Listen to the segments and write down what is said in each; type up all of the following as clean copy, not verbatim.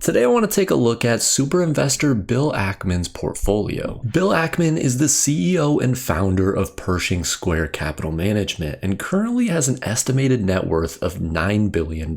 Today I want to take a look at super investor Bill Ackman's portfolio. Bill Ackman is the CEO and founder of Pershing Square Capital Management and currently has an estimated net worth of $9 billion.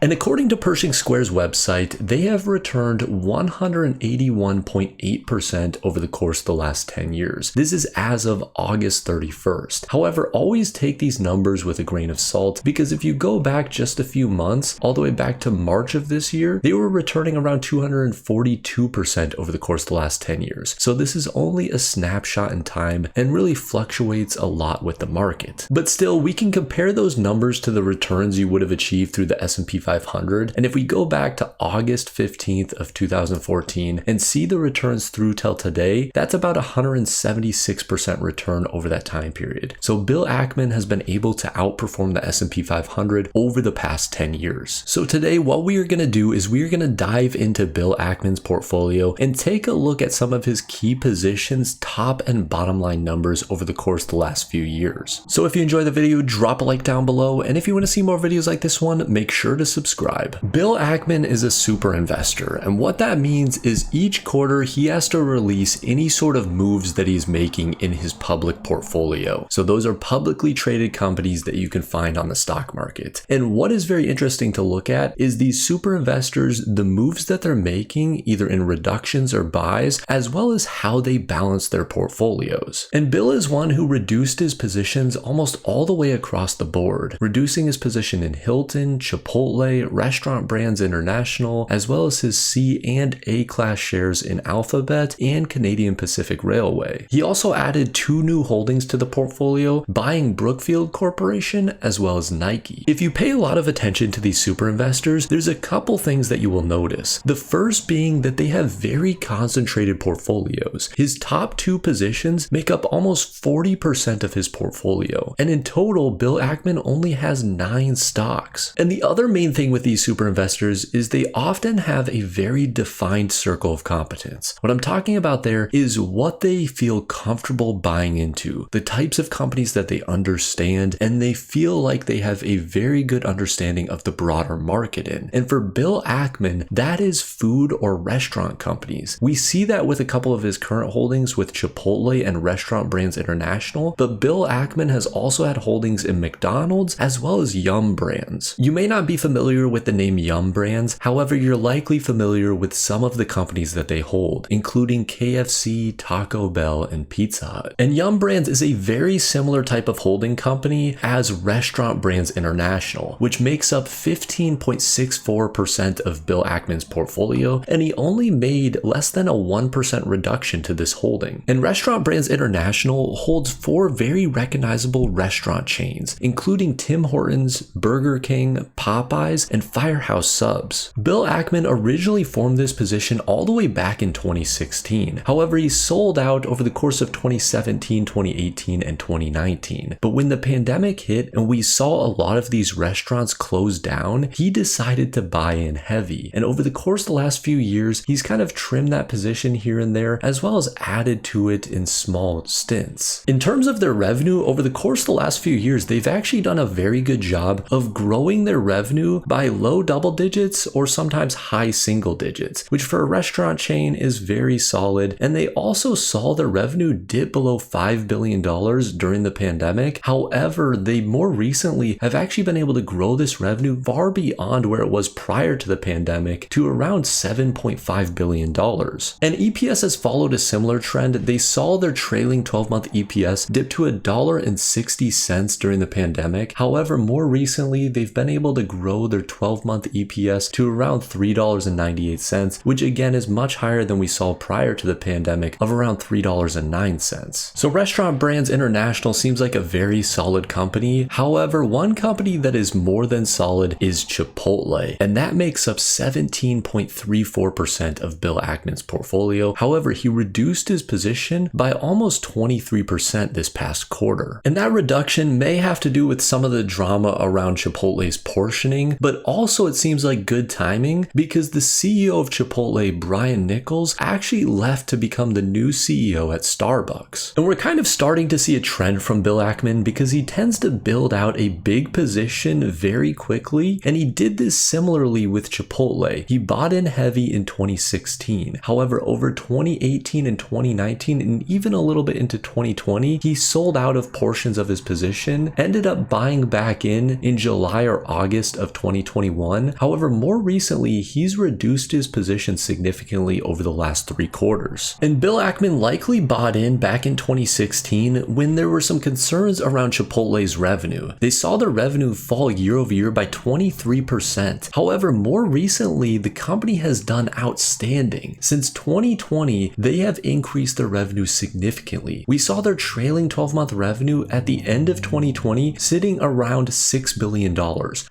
And according to Pershing Square's website, they have returned 181.8% over the course of the last 10 years. This is as of August 31st. However, always take these numbers with a grain of salt because if you go back just a few months, all the way back to March of this year, they were returning around 242% over the course of the last 10 years. So this is only a snapshot in time and really fluctuates a lot with the market. But still, we can compare those numbers to the returns you would have achieved through the S&P 500. And if we go back to August 15th of 2014 and see the returns through till today, that's about 176% return over that time period. So Bill Ackman has been able to outperform the S&P 500 over the past 10 years. So today, what we are going to do is we are going to dive into Bill Ackman's portfolio and take a look at some of his key positions, top and bottom line numbers over the course of the last few years. So if you enjoy the video, drop a like down below, and if you want to see more videos like this one, make sure to subscribe. Bill Ackman is a super investor, and what that means is each quarter he has to release any sort of moves that he's making in his public portfolio. So those are publicly traded companies that you can find on the stock market. And what is very interesting to look at is these super investors, the moves that they're making either in reductions or buys, as well as how they balance their portfolios. And Bill is one who reduced his positions almost all the way across the board, reducing his position in Hilton, Chipotle, Restaurant Brands International, as well as his C and A class shares in Alphabet and Canadian Pacific Railway. He also added 2 new holdings to the portfolio, buying Brookfield Corporation as well as Nike. If you pay a lot of attention to these super investors, there's a couple things that you will notice. The first being that they have very concentrated portfolios. His top 2 positions make up almost 40% of his portfolio. And in total, Bill Ackman only has 9 stocks. And the other main thing with these super investors is they often have a very defined circle of competence. What I'm talking about there is what they feel comfortable buying into, the types of companies that they understand, and they feel like they have a very good understanding of the broader market in. And for Bill Ackman, that is food or restaurant companies. We see that with a couple of his current holdings with Chipotle and Restaurant Brands International, but Bill Ackman has also had holdings in McDonald's as well as Yum Brands. You may not be familiar with the name Yum Brands, however, you're likely familiar with some of the companies that they hold, including KFC, Taco Bell, and Pizza Hut. And Yum Brands is a very similar type of holding company as Restaurant Brands International, which makes up 15.64% of Bill Ackman's portfolio, and he only made less than a 1% reduction to this holding. And Restaurant Brands International holds 4 very recognizable restaurant chains, including Tim Hortons, Burger King, Popeyes, and Firehouse Subs. Bill Ackman originally formed this position all the way back in 2016. However, he sold out over the course of 2017, 2018, and 2019. But when the pandemic hit and we saw a lot of these restaurants close down, he decided to buy in heavy. And over the course of the last few years, he's kind of trimmed that position here and there, as well as added to it in small stints. In terms of their revenue, over the course of the last few years, they've actually done a very good job of growing their revenue by low double digits or sometimes high single digits, which for a restaurant chain is very solid. And they also saw their revenue dip below $5 billion during the pandemic. However, they more recently have actually been able to grow this revenue far beyond where it was prior to the pandemic to around $7.5 billion. And EPS has followed a similar trend. They saw their trailing 12-month EPS dip to $1.60 during the pandemic. However, more recently, they've been able to grow their 12-month EPS to around $3.98, which again is much higher than we saw prior to the pandemic of around $3.09. So Restaurant Brands International seems like a very solid company. However, one company that is more than solid is Chipotle, and that makes up 17.34% of Bill Ackman's portfolio. However, he reduced his position by almost 23% this past quarter. And that reduction may have to do with some of the drama around Chipotle's portioning, but also it seems like good timing because the CEO of Chipotle, Brian Nichols, actually left to become the new CEO at Starbucks. And we're kind of starting to see a trend from Bill Ackman because he tends to build out a big position very quickly, and he did this similarly with Chipotle. Chipotle. He bought in heavy in 2016. However, over 2018 and 2019, and even a little bit into 2020, he sold out of portions of his position, ended up buying back in July or August of 2021. However, more recently, he's reduced his position significantly over the last 3 quarters. And Bill Ackman likely bought in back in 2016 when there were some concerns around Chipotle's revenue. They saw their revenue fall year over year by 23%. However, more recently, the company has done outstanding. Since 2020, they have increased their revenue significantly. We saw their trailing 12-month revenue at the end of 2020 sitting around $6 billion.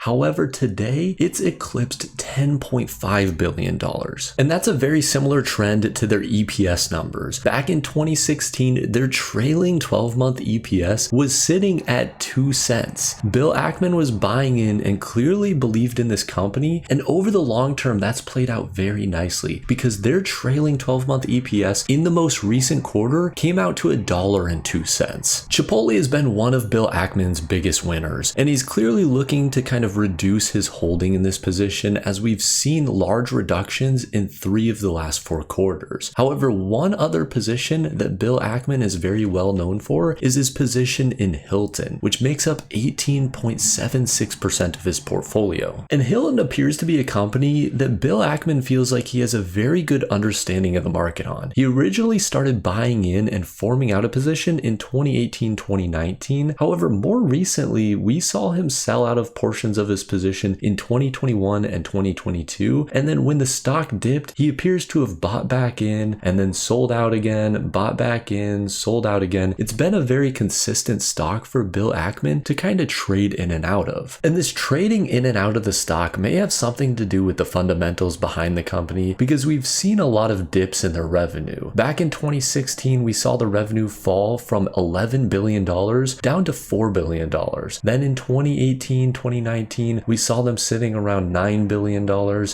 However, today, it's eclipsed $10.5 billion. And that's a very similar trend to their EPS numbers. Back in 2016, their trailing 12-month EPS was sitting at 2 cents. Bill Ackman was buying in and clearly believed in this company, and over the long term, that's played out very nicely because their trailing 12-month EPS in the most recent quarter came out to $1.02. Chipotle has been one of Bill Ackman's biggest winners, and he's clearly looking to kind of reduce his holding in this position as we've seen large reductions in 3 of the last 4 quarters. However, one other position that Bill Ackman is very well known for is his position in Hilton, which makes up 18.76% of his portfolio. And Hilton appears to be a company that Bill Ackman feels like he has a very good understanding of the market on. He originally started buying in and forming out a position in 2018-2019. However, more recently, we saw him sell out of portions of his position in 2021 and 2022. And then when the stock dipped, he appears to have bought back in and then sold out again, bought back in, sold out again. It's been a very consistent stock for Bill Ackman to kind of trade in and out of. And this trading in and out of the stock may have something to do with the fundamentals behind the company because we've seen a lot of dips in their revenue. Back in 2016, we saw the revenue fall from $11 billion down to $4 billion. Then in 2018, 2019, we saw them sitting around $9 billion,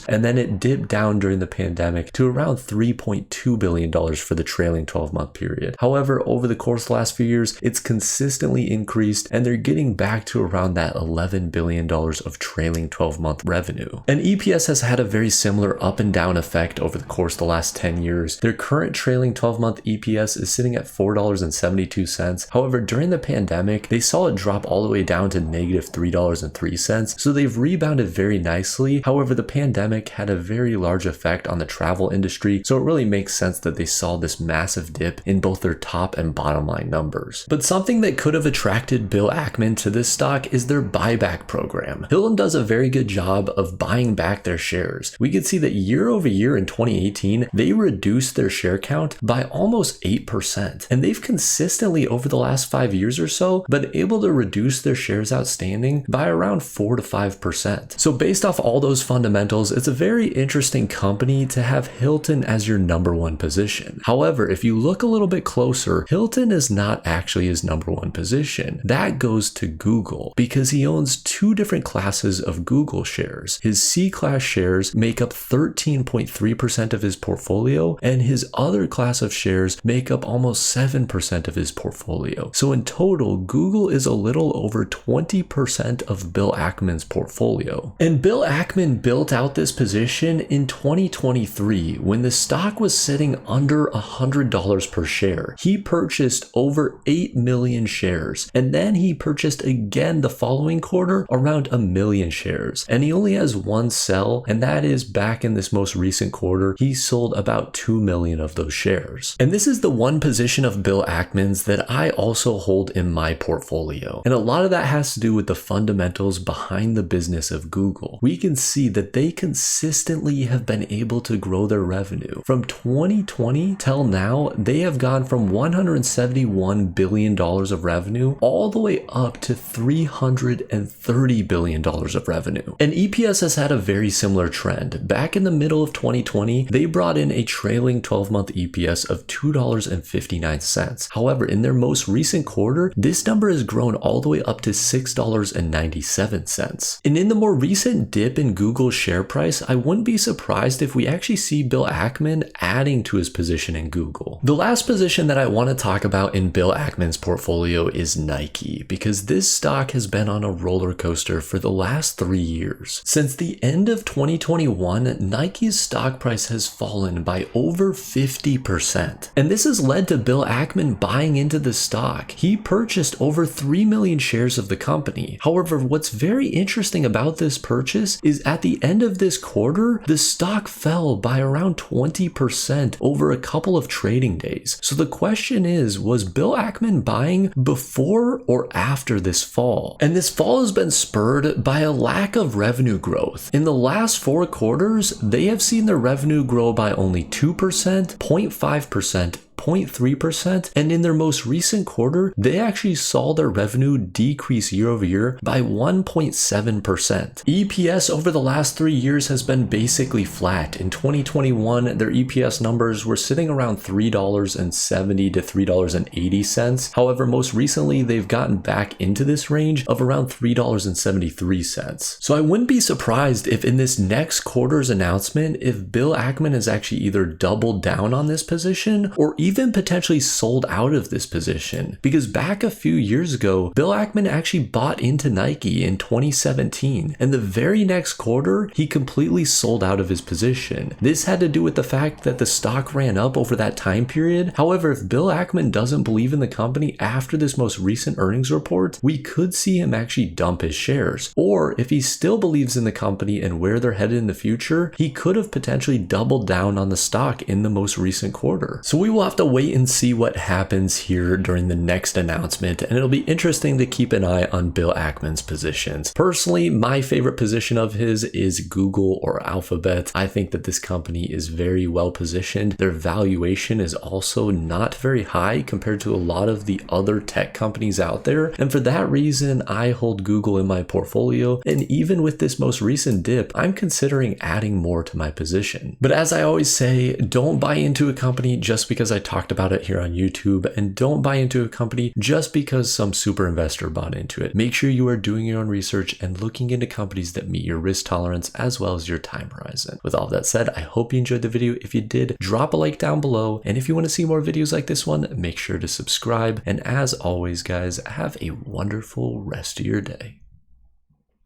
and then it dipped down during the pandemic to around $3.2 billion for the trailing 12-month period. However, over the course of the last few years, it's consistently increased, and they're getting back to around that $11 billion of trailing 12-month revenue. And EPS has had a very similar up and down effect over the course of the last 10 years. Their current trailing 12-month EPS is sitting at $4.72. However, during the pandemic, they saw it drop all the way down to negative $3.03. So they've rebounded very nicely. However, the pandemic had a very large effect on the travel industry. So it really makes sense that they saw this massive dip in both their top and bottom line numbers. But something that could have attracted Bill Ackman to this stock is their buyback program. Hilton does a very good job of buying back their shares. We could see that year over year in 2018, they reduced their share count by almost 8%. And they've consistently over the last 5 years or so been able to reduce their shares outstanding by around 4 to 5%. So based off all those fundamentals, it's a very interesting company to have Hilton as your number 1 position. However, if you look a little bit closer, Hilton is not actually his number 1 position. That goes to Google because he owns 2 different classes of Google shares. His C-class shares make up 13.3% of his portfolio, and his other class of shares make up almost 7% of his portfolio. So in total, Google is a little over 20% of Bill Ackman's portfolio. And Bill Ackman built out this position in 2023 when the stock was sitting under $100 per share. He purchased over 8 million shares, and then he purchased again the following quarter around 1 million shares. And he only has one sell, and that is back in this most recent quarter, he sold about 2 million of those shares. And this is the one position of Bill Ackman's that I also hold in my portfolio. And a lot of that has to do with the fundamentals behind the business of Google. We can see that they consistently have been able to grow their revenue. From 2020 till now, they have gone from $171 billion of revenue all the way up to $330 billion of revenue. And EPS has had a very similar trend. Back in the middle of 2020, they brought in a trailing 12-month EPS of $2.59. However, in their most recent quarter, this number has grown all the way up to $6.97. And in the more recent dip in Google's share price, I wouldn't be surprised if we actually see Bill Ackman adding to his position in Google. The last position that I want to talk about in Bill Ackman's portfolio is Nike, because this stock has been on a roller coaster for the last 3 years. Since the end of 2020, 2021, Nike's stock price has fallen by over 50%. And this has led to Bill Ackman buying into the stock. He purchased over 3 million shares of the company. However, what's very interesting about this purchase is at the end of this quarter, the stock fell by around 20% over a couple of trading days. So the question is, was Bill Ackman buying before or after this fall? And this fall has been spurred by a lack of revenue growth. In the last 4 quarters, they have seen their revenue grow by only 2%, 0.5%, 0.3%, and in their most recent quarter, they actually saw their revenue decrease year over year by 1.7%. EPS over the last 3 years has been basically flat. In 2021, their EPS numbers were sitting around $3.70 to $3.80. However, most recently, they've gotten back into this range of around $3.73. So I wouldn't be surprised if in this next quarter's announcement, if Bill Ackman has actually either doubled down on this position or even potentially sold out of this position. Because back a few years ago, Bill Ackman actually bought into Nike in 2017, and the very next quarter, he completely sold out of his position. This had to do with the fact that the stock ran up over that time period. However, if Bill Ackman doesn't believe in the company after this most recent earnings report, we could see him actually dump his shares. Or if he still believes in the company and where they're headed in the future, he could have potentially doubled down on the stock in the most recent quarter. So we will have to wait and see what happens here during the next announcement, and it'll be interesting to keep an eye on Bill Ackman's positions. Personally, my favorite position of his is Google or Alphabet. I think that this company is very well positioned. Their valuation is also not very high compared to a lot of the other tech companies out there, and for that reason, I hold Google in my portfolio, and even with this most recent dip, I'm considering adding more to my position. But as I always say, don't buy into a company just because I talked about it here on YouTube, and don't buy into a company just because some super investor bought into it. Make sure you are doing your own research and looking into companies that meet your risk tolerance as well as your time horizon. With all that said, I hope you enjoyed the video. If you did, drop a like down below, and if you want to see more videos like this one, make sure to subscribe. And as always, guys, have a wonderful rest of your day.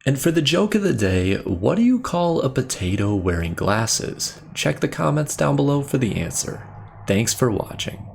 And for the joke of the day, what do you call a potato wearing glasses? Check the comments down below for the answer. Thanks for watching.